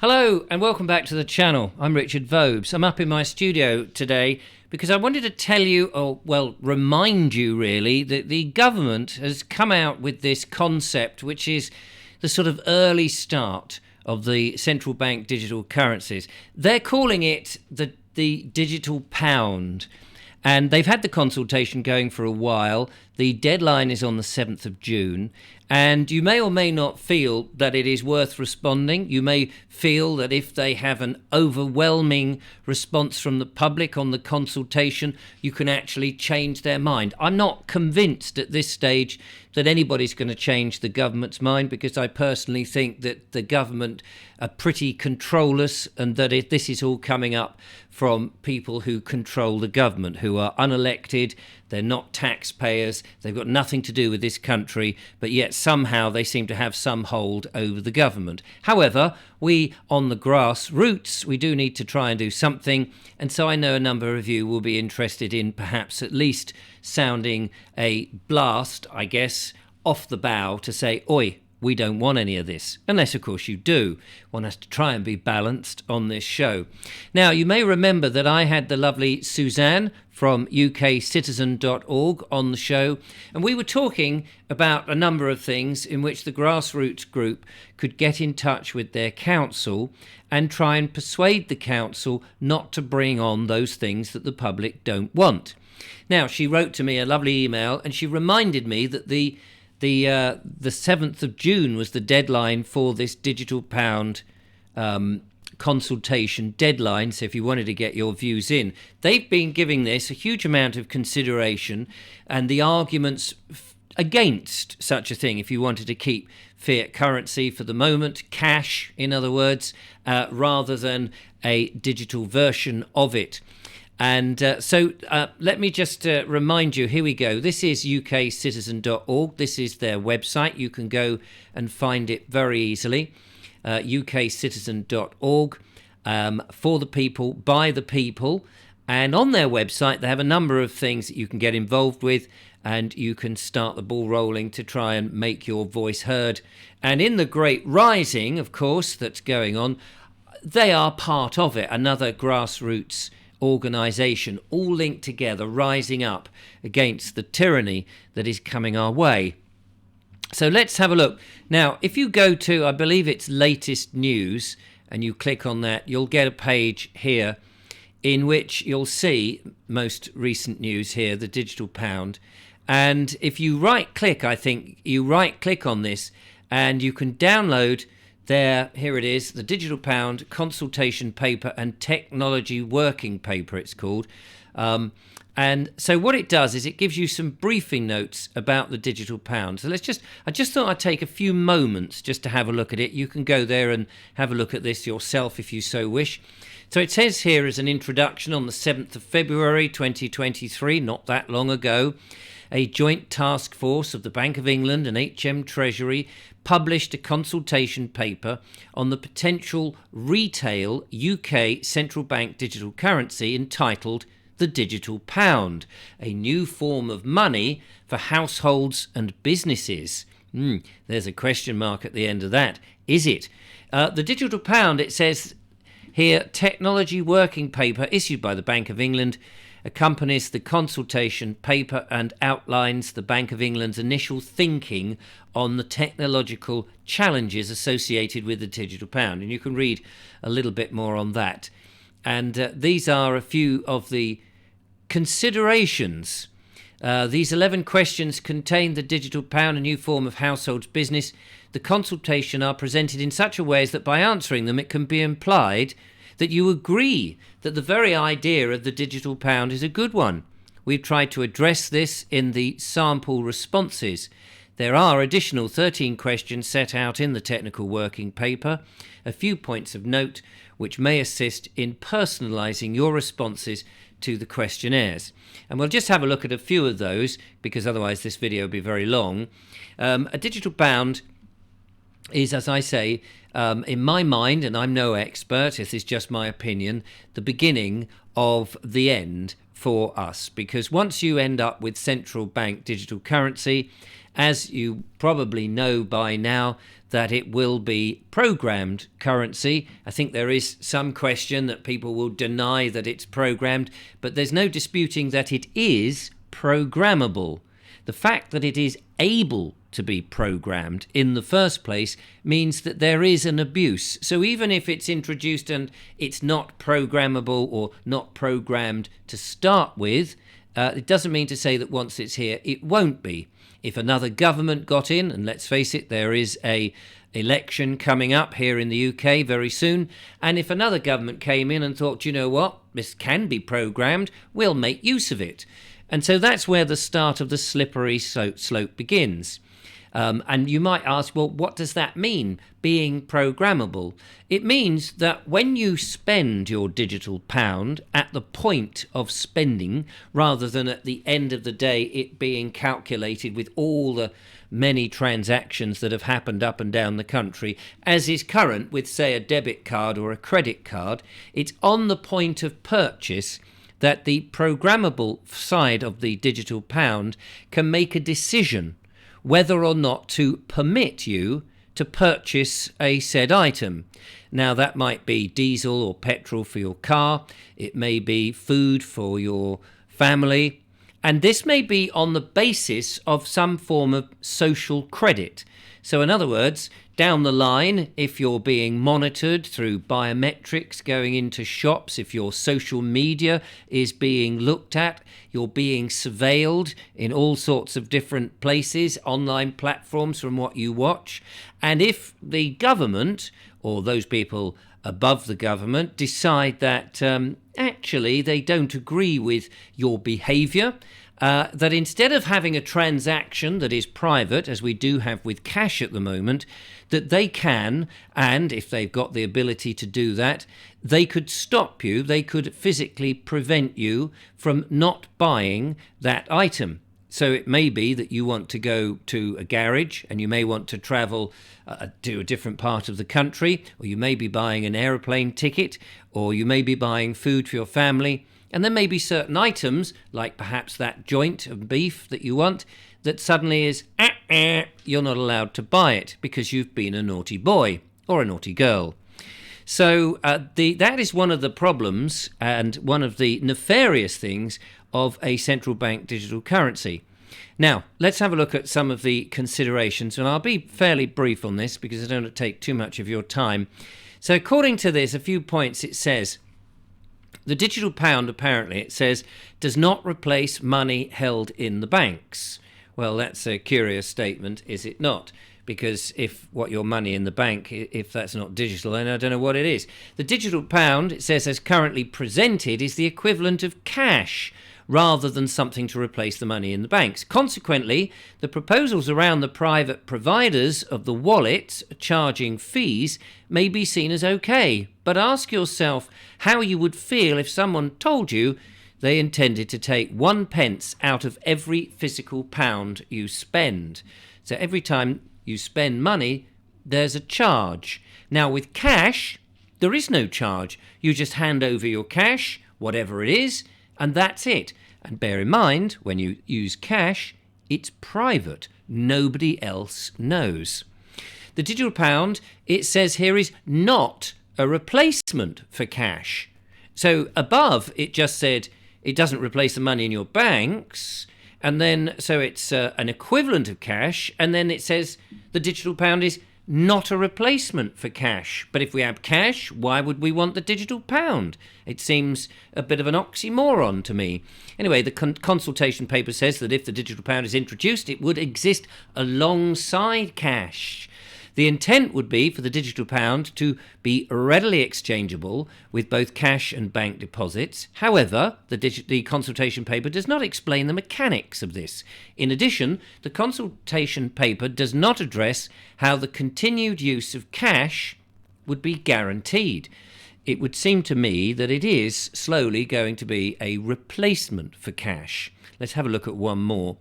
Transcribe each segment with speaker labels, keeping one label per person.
Speaker 1: Hello and welcome back to the channel. I'm Richard Vobes. I'm up in my studio today because I wanted to tell you, or well, remind you really, that the government has come out with this concept which is the sort of early start of the central bank digital currencies. They're calling it the digital pound. And they've had the consultation going for a while. The deadline is on the 7th of June. And you may or may not feel that it is worth responding. You may feel that if they have an overwhelming response from the public on the consultation, you can actually change their mind. I'm not convinced at this stage that anybody's going to change the government's mind, because I personally think that the government are pretty controllers, and that this is all coming up from people who control the government, who are unelected. They're not taxpayers. They've got nothing to do with this country, but yet somehow they seem to have some hold over the government. However, we on the grassroots, we do need to try and do something. And so I know a number of you will be interested in perhaps at least sounding a blast, I guess, off the bow to say, oi, we don't want any of this. Unless, of course, you do want us to try and be balanced on this show. Now, you may remember that I had the lovely Suzanne from ukcitizen.org on the show, and we were talking about a number of things in which the grassroots group could get in touch with their council and try and persuade the council not to bring on those things that the public don't want. Now, she wrote to me a lovely email, and she reminded me that the 7th of June was the deadline for this digital pound consultation deadline. So if you wanted to get your views in, they've been giving this a huge amount of consideration, and the arguments against such a thing, if you wanted to keep fiat currency for the moment, cash in other words, rather than a digital version of it. And so let me just remind you, here we go. This is ukcitizen.org. This is their website. You can go and find it very easily. ukcitizen.org, for the people, by the people. And on their website, they have a number of things that you can get involved with, and you can start the ball rolling to try and make your voice heard. And in the great rising, of course, that's going on, they are part of it, another grassroots organisation, all linked together, rising up against the tyranny that is coming our way. So let's have a look. Now, if you go to, I believe it's latest news, and you click on that, you'll get a page here in which you'll see most recent news here, the digital pound. And if you right-click, I think, you right-click on this, and you can download there, here it is, the digital pound consultation paper and technology working paper, it's called. And so what it does is it gives you some briefing notes about the digital pound. So I just thought I'd take a few moments just to have a look at it. You can go there and have a look at this yourself if you so wish. So it says here as an introduction, on the 7th of February 2023, not that long ago, a joint task force of the Bank of England and HM Treasury published a consultation paper on the potential retail UK central bank digital currency entitled the digital pound, a new form of money for households and businesses. There's a question mark at the end of that. Is it? The digital pound, it says here, technology working paper issued by the Bank of England accompanies the consultation paper and outlines the Bank of England's initial thinking on the technological challenges associated with the digital pound. And you can read a little bit more on that. And these are a few of the considerations. These 11 questions contain the digital pound, a new form of households business. The consultation are presented in such a way as that by answering them, it can be implied that you agree that the very idea of the digital pound is a good one. We've tried to address this in the sample responses. There are additional 13 questions set out in the technical working paper, a few points of note which may assist in personalising your responses to the questionnaires. And we'll just have a look at a few of those, because otherwise this video will be very long. A digital pound is, as I say, in my mind, and I'm no expert, this is just my opinion, the beginning of the end for us. Because once you end up with central bank digital currency as you probably know by now, that it will be programmed currency. I think there is some question that people will deny that it's programmed, but there's no disputing that it is programmable. The fact that it is able to be programmed in the first place means that there is an abuse. So even if it's introduced and it's not programmable or not programmed to start with, it doesn't mean to say that once it's here, it won't be. If another government got in, and let's face it, there is a election coming up here in the UK very soon, and if another government came in and thought, you know what, this can be programmed, we'll make use of it. And so that's where the start of the slippery slope begins. And you might ask, well, what does that mean, being programmable? It means that when you spend your digital pound at the point of spending, rather than at the end of the day it being calculated with all the many transactions that have happened up and down the country, as is current with, say, a debit card or a credit card, it's on the point of purchase that the programmable side of the digital pound can make a decision whether or not to permit you to purchase a said item. Now, that might be diesel or petrol for your car. It may be food for your family. And this may be on the basis of some form of social credit. So in other words, down the line, if you're being monitored through biometrics going into shops, if your social media is being looked at, you're being surveilled in all sorts of different places, online platforms from what you watch, and if the government or those people above the government decide that actually they don't agree with your behaviour, that instead of having a transaction that is private, as we do have with cash at the moment, that they can, and if they've got the ability to do that, they could stop you, they could physically prevent you from not buying that item. So it may be that you want to go to a garage and you may want to travel to a different part of the country, or you may be buying an aeroplane ticket, or you may be buying food for your family. And there may be certain items, like perhaps that joint of beef that you want, that suddenly is, you're not allowed to buy it because you've been a naughty boy or a naughty girl. So that is one of the problems and one of the nefarious things of a central bank digital currency. Now, let's have a look at some of the considerations, and I'll be fairly brief on this because I don't want to take too much of your time. So according to this, a few points, it says, the digital pound, apparently, it says, does not replace money held in the banks. Well, that's a curious statement, is it not? Because if what your money in the bank, if that's not digital, then I don't know what it is. The digital pound, it says, as currently presented, is the equivalent of cash, rather than something to replace the money in the banks. Consequently, the proposals around the private providers of the wallets charging fees may be seen as okay. But ask yourself how you would feel if someone told you they intended to take 1 pence out of every physical pound you spend. So every time you spend money, there's a charge. Now with cash, there is no charge. You just hand over your cash, whatever it is, and that's it. And bear in mind, when you use cash, it's private. Nobody else knows. The digital pound, it says here, is not a replacement for cash. So above, it just said it doesn't replace the money in your banks. And then, so it's an equivalent of cash. And then it says the digital pound is not a replacement for cash. But if we have cash, why would we want the digital pound? It seems a bit of an oxymoron to me. Anyway, the consultation paper says that if the digital pound is introduced, it would exist alongside cash. The intent would be for the digital pound to be readily exchangeable with both cash and bank deposits. However, the consultation paper does not explain the mechanics of this. In addition, the consultation paper does not address how the continued use of cash would be guaranteed. It would seem to me that it is slowly going to be a replacement for cash. Let's have a look at one more.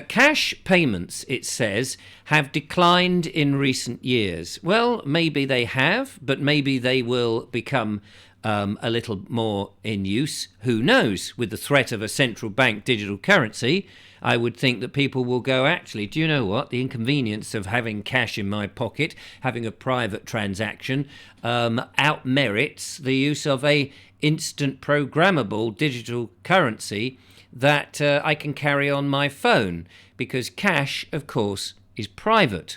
Speaker 1: Cash payments, it says, have declined in recent years. Well, maybe they have, but maybe they will become a little more in use. Who knows? With the threat of a central bank digital currency, I would think that people will go, actually, do you know what? The inconvenience of having cash in my pocket, having a private transaction, outmerits the use of a instant programmable digital currency that I can carry on my phone, because cash, of course, is private.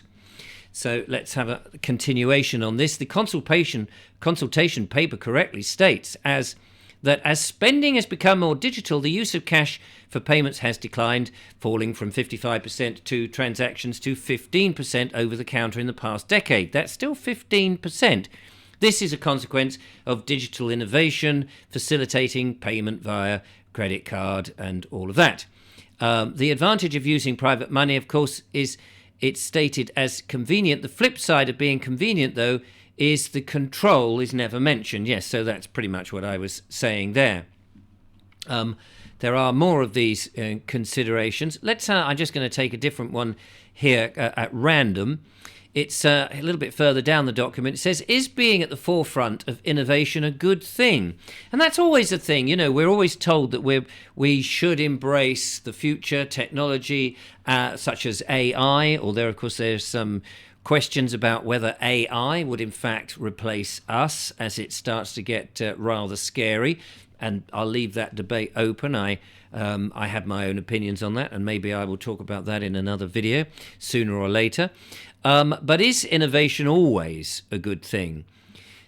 Speaker 1: So let's have a continuation on this. The consultation paper correctly states as spending has become more digital, the use of cash for payments has declined, falling from 55% to transactions to 15% over the counter in the past decade. That's still 15%. This is a consequence of digital innovation, facilitating payment via credit card and all of that. The advantage of using private money, of course, is it's stated as convenient. The flip side of being convenient, though, is the control is never mentioned. Yes, so that's pretty much what I was saying there. There are more of these considerations. I'm just going to take a different one here at random. It's a little bit further down the document. It says, is being at the forefront of innovation a good thing? And that's always a thing. You know, we're always told that we should embrace the future technology, such as AI, although, of course, there's some questions about whether AI would, in fact, replace us, as it starts to get rather scary. And I'll leave that debate open. I have my own opinions on that, and maybe I will talk about that in another video sooner or later. But is innovation always a good thing?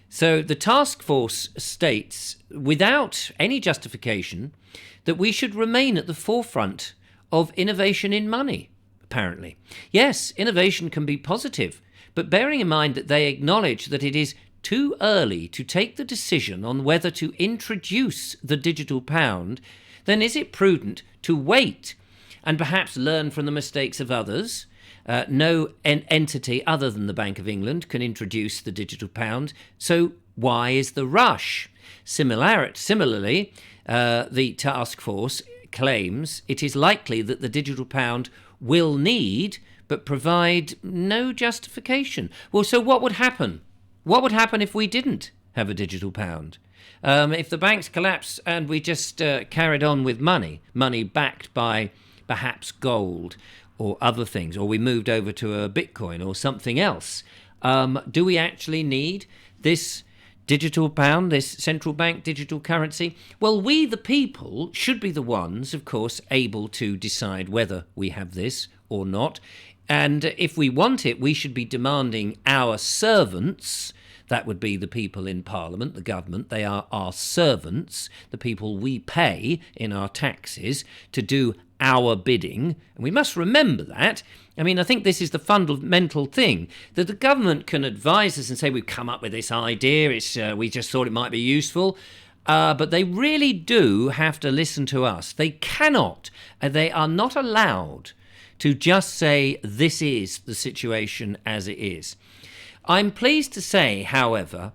Speaker 1: So the task force states, without any justification, that we should remain at the forefront of innovation in money, apparently. Yes, innovation can be positive, but bearing in mind that they acknowledge that it is too early to take the decision on whether to introduce the digital pound, then is it prudent to wait and perhaps learn from the mistakes of others? No entity other than the Bank of England can introduce the digital pound, so why is the rush? Similarly, the task force claims it is likely that the digital pound will need but provide no justification. Well, so what would happen? What would happen if we didn't have a digital pound? If the banks collapsed and we just carried on with money backed by perhaps gold or other things, or we moved over to a Bitcoin or something else, do we actually need this digital pound, this central bank digital currency? Well, we, the people, should be the ones, of course, able to decide whether we have this or not. And if we want it, we should be demanding our servants, that would be the people in Parliament, the government, they are our servants, the people we pay in our taxes, to do our bidding. And we must remember that. I mean, I think this is the fundamental thing, that the government can advise us and say, we've come up with this idea, we just thought it might be useful. But they really do have to listen to us. They cannot, they are not allowed to just say this is the situation as it is. I'm pleased to say, however,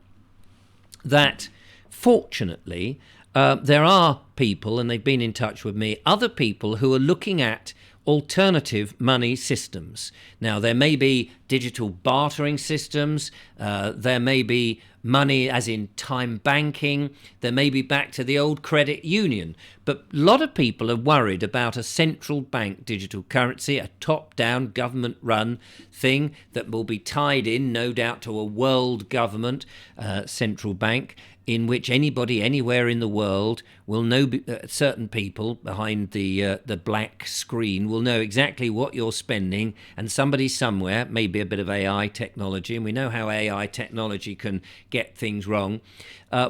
Speaker 1: that fortunately there are people, and they've been in touch with me, other people who are looking at alternative money systems. Now, there may be digital bartering systems, there may be money as in time banking, there may be back to the old credit union. But a lot of people are worried about a central bank digital currency, a top-down government-run thing that will be tied in, no doubt, to a world government central bank, in which anybody anywhere in the world will know, certain people behind the black screen will know exactly what you're spending, and somebody somewhere, maybe a bit of AI technology, and we know how AI technology can get things wrong,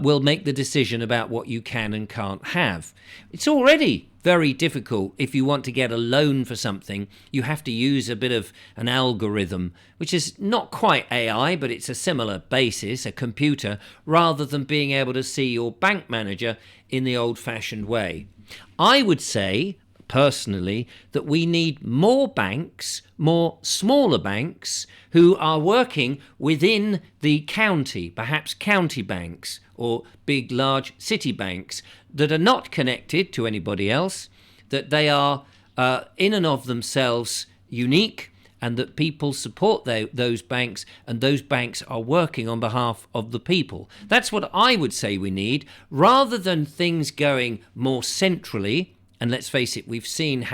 Speaker 1: will make the decision about what you can and can't have. It's already very difficult. If you want to get a loan for something, you have to use a bit of an algorithm, which is not quite AI, but it's a similar basis, a computer, rather than being able to see your bank manager in the old-fashioned way. I would say, personally, that we need more banks, more smaller banks, who are working within the county, perhaps county banks or big, large city banks that are not connected to anybody else, that they are in and of themselves unique and that people support those banks, and those banks are working on behalf of the people. That's what I would say we need, rather than things going more centrally. And let's face it, we've seen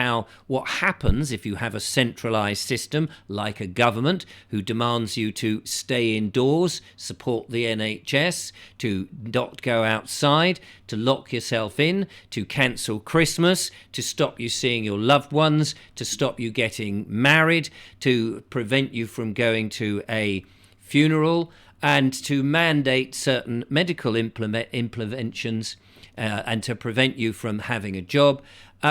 Speaker 1: what happens if you have a centralised system like a government who demands you to stay indoors, support the NHS, to not go outside, to lock yourself in, to cancel Christmas, to stop you seeing your loved ones, to stop you getting married, to prevent you from going to a funeral, and to mandate certain medical interventions and to prevent you from having a job.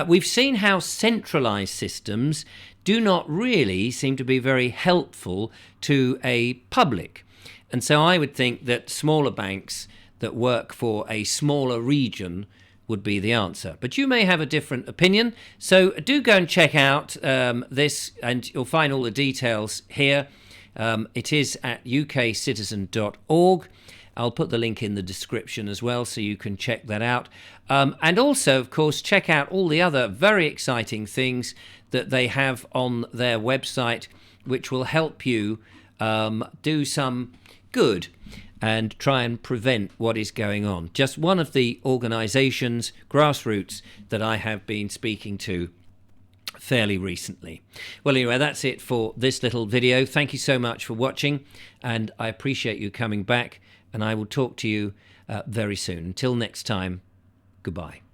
Speaker 1: We've seen how centralised systems do not really seem to be very helpful to a public. And so I would think that smaller banks that work for a smaller region would be the answer. But you may have a different opinion. So do go and check out this, and you'll find all the details here. It is at ukcitizen.org. I'll put the link in the description as well, so you can check that out. And also, of course, check out all the other very exciting things that they have on their website, which will help you do some good and try and prevent what is going on. Just one of the organisations, grassroots, that I have been speaking to fairly recently. Well, anyway, that's it for this little video. Thank you so much for watching, and I appreciate you coming back, and I will talk to you very soon. Until next time, goodbye.